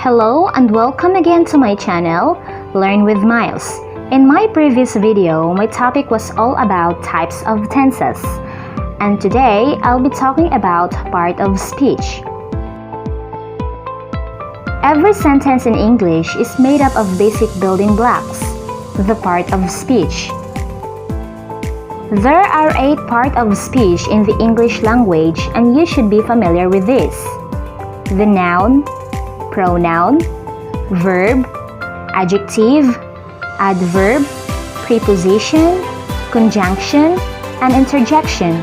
Hello and welcome again to my channel, Learn with Miles. In my previous video, my topic was all about types of tenses. And today, I'll be talking about part of speech. Every sentence in English is made up of basic building blocks, the part of speech. There are 8 parts of speech in the English language and you should be familiar with this. The noun, pronoun, verb, adjective, adverb, preposition, conjunction, and interjection.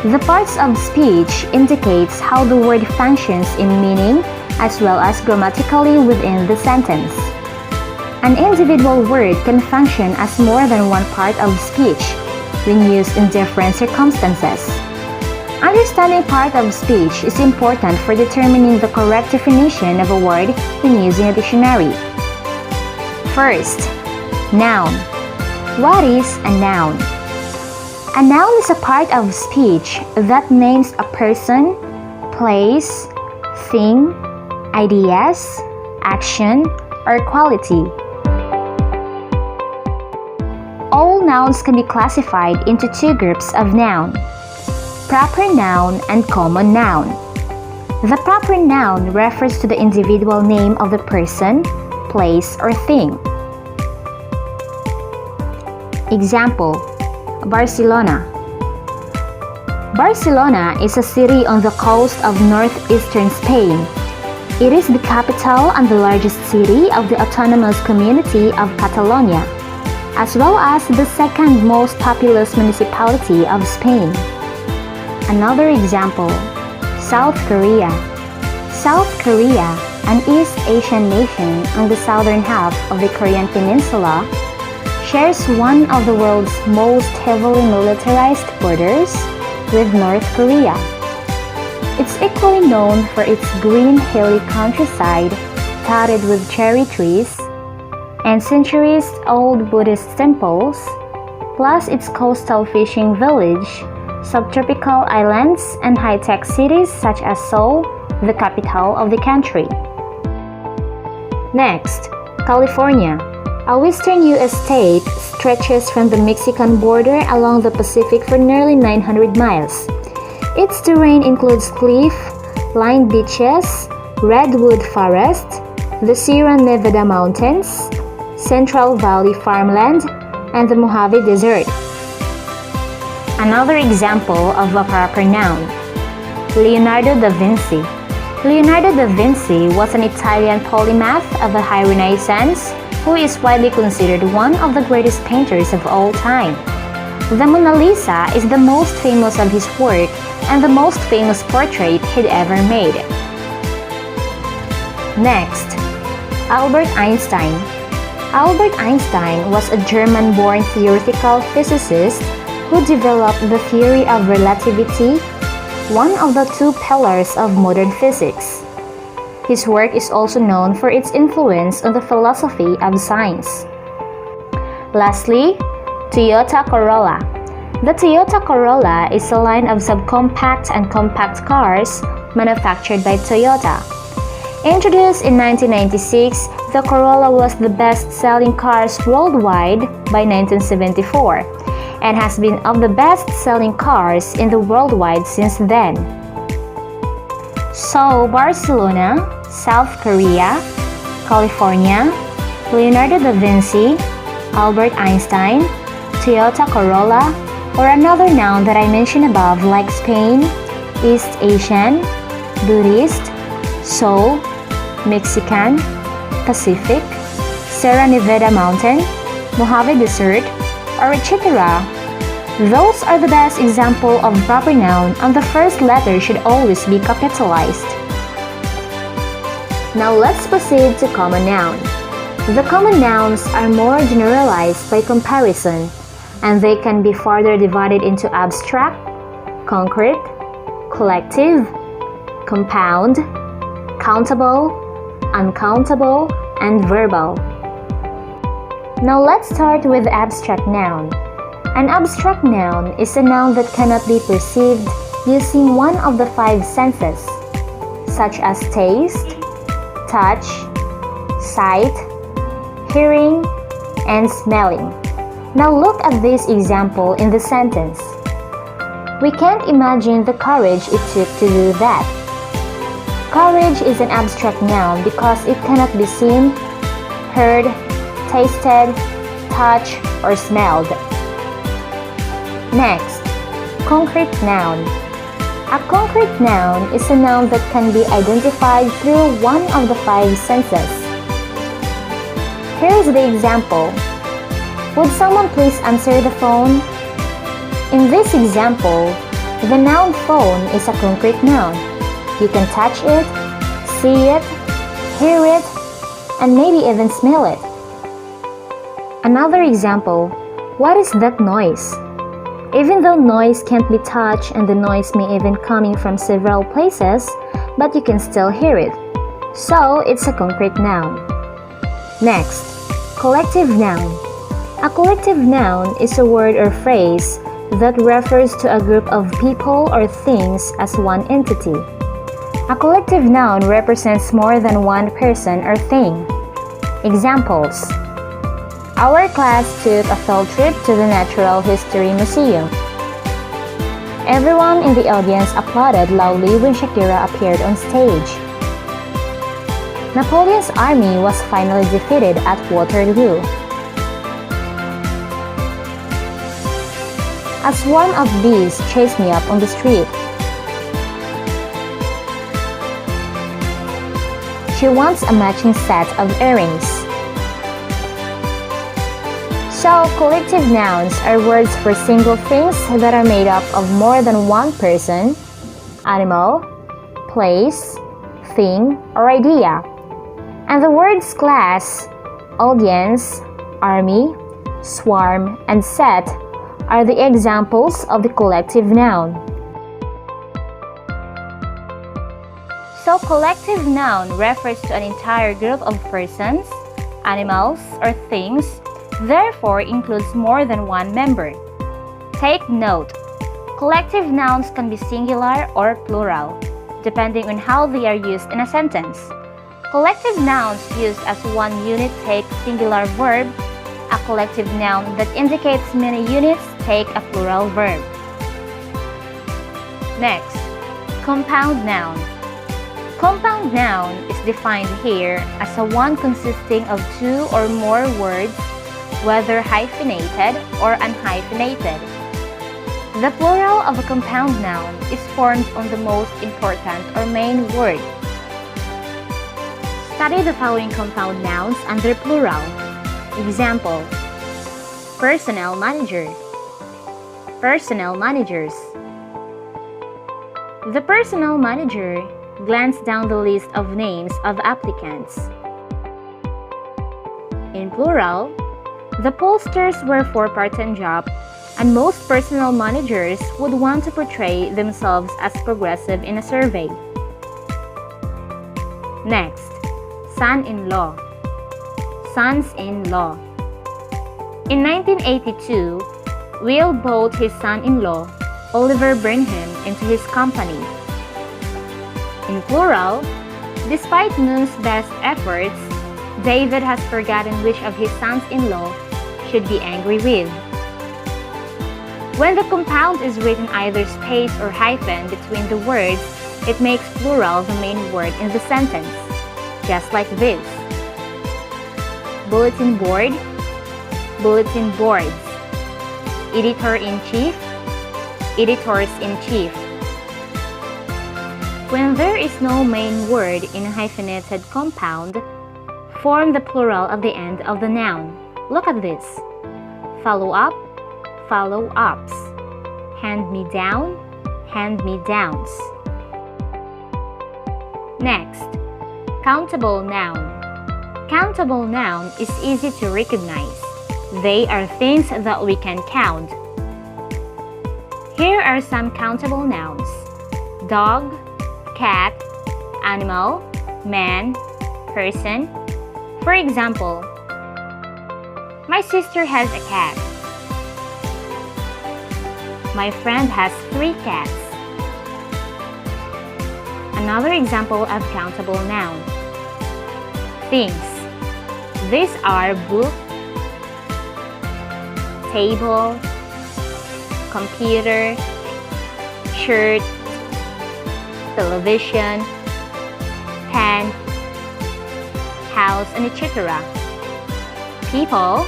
The parts of speech indicates how the word functions in meaning as well as grammatically within the sentence. An individual word can function as more than one part of speech when used in different circumstances. Understanding part of speech is important for determining the correct definition of a word when using a dictionary. First, noun. What is a noun? A noun is a part of speech that names a person, place, thing, ideas, action, or quality. All nouns can be classified into 2 groups of noun: proper noun and common noun. The proper noun refers to the individual name of the person, place, or thing. Example: Barcelona. Barcelona is a city on the coast of northeastern Spain. It is the capital and the largest city of the autonomous community of Catalonia, as well as the second most populous municipality of Spain. Another example, South Korea. South Korea, an East Asian nation on the southern half of the Korean peninsula, shares one of the world's most heavily militarized borders with North Korea. It's equally known for its green hilly countryside dotted with cherry trees and centuries-old Buddhist temples, plus its coastal fishing village, subtropical islands, and high-tech cities such as Seoul, the capital of the country. Next, California. A western U.S. state stretches from the Mexican border along the Pacific for nearly 900 miles. Its terrain includes cliff-lined beaches, redwood forests, the Sierra Nevada mountains, Central Valley farmland, and the Mojave Desert. Another example of a proper noun, Leonardo da Vinci. Leonardo da Vinci was an Italian polymath of the High Renaissance who is widely considered one of the greatest painters of all time. The Mona Lisa is the most famous of his work and the most famous portrait he'd ever made. Next, Albert Einstein. Albert Einstein was a German-born theoretical physicist who developed the theory of relativity, one of the 2 pillars of modern physics. His work is also known for its influence on the philosophy of science. Lastly, Toyota Corolla. The Toyota Corolla is a line of subcompact and compact cars manufactured by Toyota. Introduced in 1996, the Corolla was the best-selling cars worldwide by 1974 and has been of the best-selling cars in the worldwide since then. So, Barcelona, South Korea, California, Leonardo da Vinci, Albert Einstein, Toyota Corolla, or another noun that I mentioned above like Spain, East Asian, Buddhist, Seoul, Mexican, Pacific, Sierra Nevada mountain, Mojave Desert, or etc. Those are the best example of proper noun, and the first letter should always be capitalized. Now let's proceed to common noun. The common nouns are more generalized by comparison, and they can be further divided into abstract, concrete, collective, compound, countable, uncountable, and verbal. Now let's start with abstract noun. An abstract noun is a noun that cannot be perceived using one of the 5 senses: such as taste, touch, sight, hearing, and smelling. Now look at this example in the sentence. We can't imagine the courage it took to do that. Courage is an abstract noun because it cannot be seen, heard, tasted, touched, or smelled. Next, concrete noun. A concrete noun is a noun that can be identified through one of the 5 senses. Here is the example. Would someone please answer the phone? In this example, the noun phone is a concrete noun. You can touch it, see it, hear it, and maybe even smell it. Another example, what is that noise? Even though noise can't be touched and the noise may even coming from several places, but you can still hear it. So, it's a concrete noun. Next, collective noun. A collective noun is a word or phrase that refers to a group of people or things as one entity. A collective noun represents more than one person or thing. Examples: our class took a field trip to the Natural History Museum. Everyone in the audience applauded loudly when Shakira appeared on stage. Napoleon's army was finally defeated at Waterloo. A swarm of bees chased me up on the street. She wants a matching set of earrings. So, collective nouns are words for single things that are made up of more than one person, animal, place, thing, or idea. And the words class, audience, army, swarm, and set are the examples of the collective noun. So, collective noun refers to an entire group of persons, animals, or things, therefore includes more than one member. Take note, collective nouns can be singular or plural, depending on how they are used in a sentence. Collective nouns used as one unit take singular verb. A collective noun that indicates many units take a plural verb. Next, compound noun. Compound noun is defined here as a one consisting of 2 or more words, whether hyphenated or unhyphenated. The plural of a compound noun is formed on the most important or main word. Study the following compound nouns under plural. Example: personnel manager, personnel managers. The personnel manager glanced down the list of names of applicants. In plural, the pollsters were for part-time job, and most personnel managers would want to portray themselves as progressive in a survey. Next, son-in-law, sons-in-law. In 1982, Will brought his son-in-law, Oliver Burnham, into his company. In plural, despite Noun's best efforts, David has forgotten which of his sons-in-law should be angry with. When the compound is written either space or hyphen between the words, it makes plural the main word in the sentence, just like this: bulletin board, bulletin boards. Editor-in-chief, editors-in-chief. When there is no main word in a hyphenated compound, form the plural at the end of the noun. Look at this: follow-up, follow-ups. Hand-me-down, hand-me-downs. Next, countable noun. Countable noun is easy to recognize. They are things that we can count. Here are some countable nouns: dog, cat, animal, man, person. For example, my sister has a cat. My friend has 3 cats. Another example of countable noun. Things. These are book, table, computer, shirt, television, pen, house, and etc. People,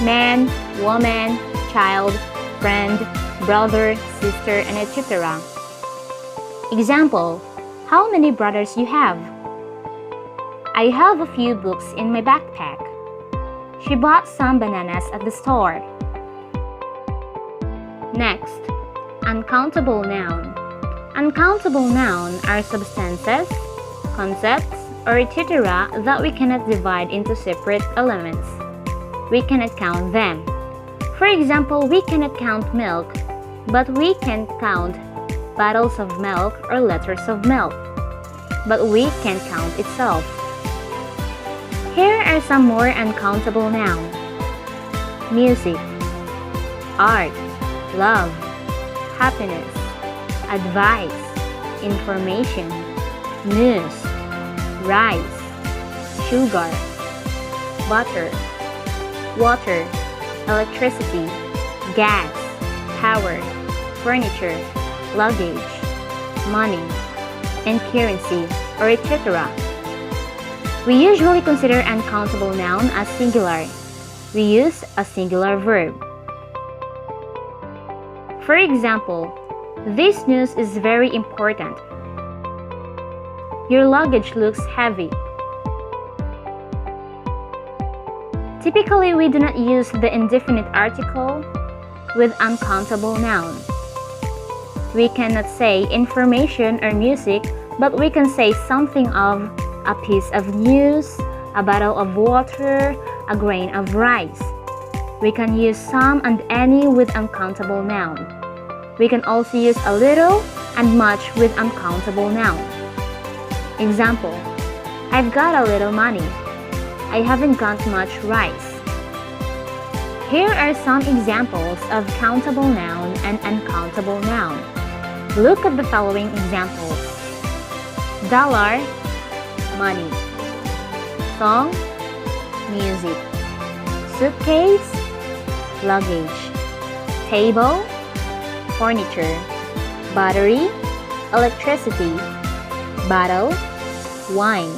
man, woman, child, friend, brother, sister, and etc. Example, how many brothers you have? I have a few books in my backpack. She bought some bananas at the store. Next, uncountable noun. Uncountable noun are substances, concepts, or etc. that we cannot divide into separate elements. We cannot count them. For example, we cannot count milk, but we can count bottles of milk or liters of milk. But we can't count itself. Here are some more uncountable nouns. Music, art, love, happiness, advice, information, news, rice, sugar, butter, water, electricity, gas, power, furniture, luggage, money, and currency, or etc. We usually consider uncountable noun as singular. We use a singular verb. For example, this news is very important. Your luggage looks heavy. Typically, we do not use the indefinite article with uncountable noun. We cannot say information or music, but we can say something of a piece of news, a bottle of water, a grain of rice. We can use some and any with uncountable noun. We can also use a little and much with uncountable noun. Example, I've got a little money. I haven't got much rice. Here are some examples of countable noun and uncountable noun. Look at the following examples. Dollar, money. Song, music. Suitcase, luggage. Table, furniture. Battery, electricity. Bottle, wine.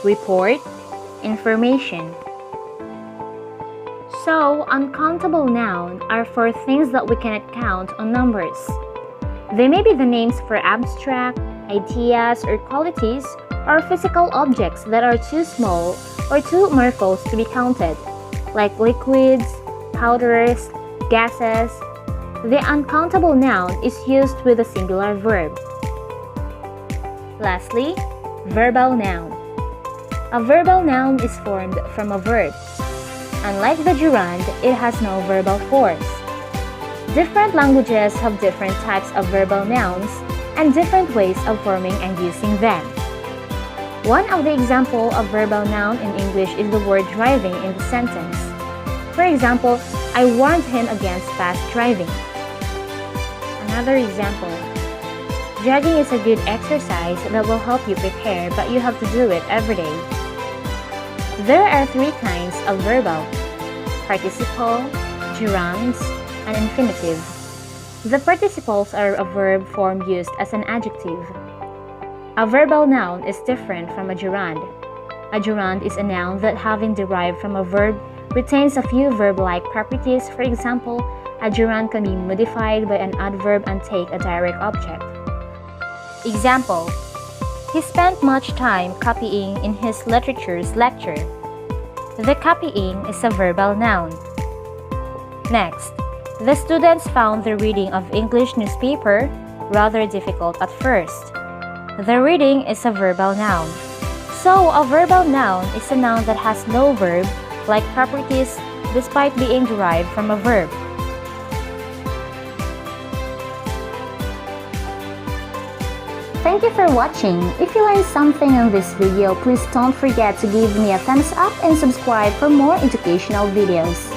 Report, information. So, uncountable nouns are for things that we cannot count on numbers. They may be the names for abstract, ideas, or qualities, or physical objects that are too small or too amorphous to be counted, like liquids, powders, gases. The uncountable noun is used with a singular verb. Lastly, verbal noun. A verbal noun is formed from a verb. Unlike the gerund, it has no verbal force. Different languages have different types of verbal nouns and different ways of forming and using them. One of the examples of verbal noun in English is the word driving in the sentence. For example, I warned him against fast driving. Another example, jogging is a good exercise that will help you prepare, but you have to do it every day. There are three kinds of verbal: participle, gerunds, and infinitive. The participles are a verb form used as an adjective. A verbal noun is different from a gerund. A gerund is a noun that, having derived from a verb, retains a few verb-like properties. For example, a gerund can be modified by an adverb and take a direct object. Example, he spent much time copying in his literature's lecture. The copying is a verbal noun. Next, the students found the reading of English newspaper rather difficult at first. The reading is a verbal noun. So, a verbal noun is a noun that has no verb-like properties despite being derived from a verb. Thank you for watching. If you learned something in this video, please don't forget to give me a thumbs up and subscribe for more educational videos.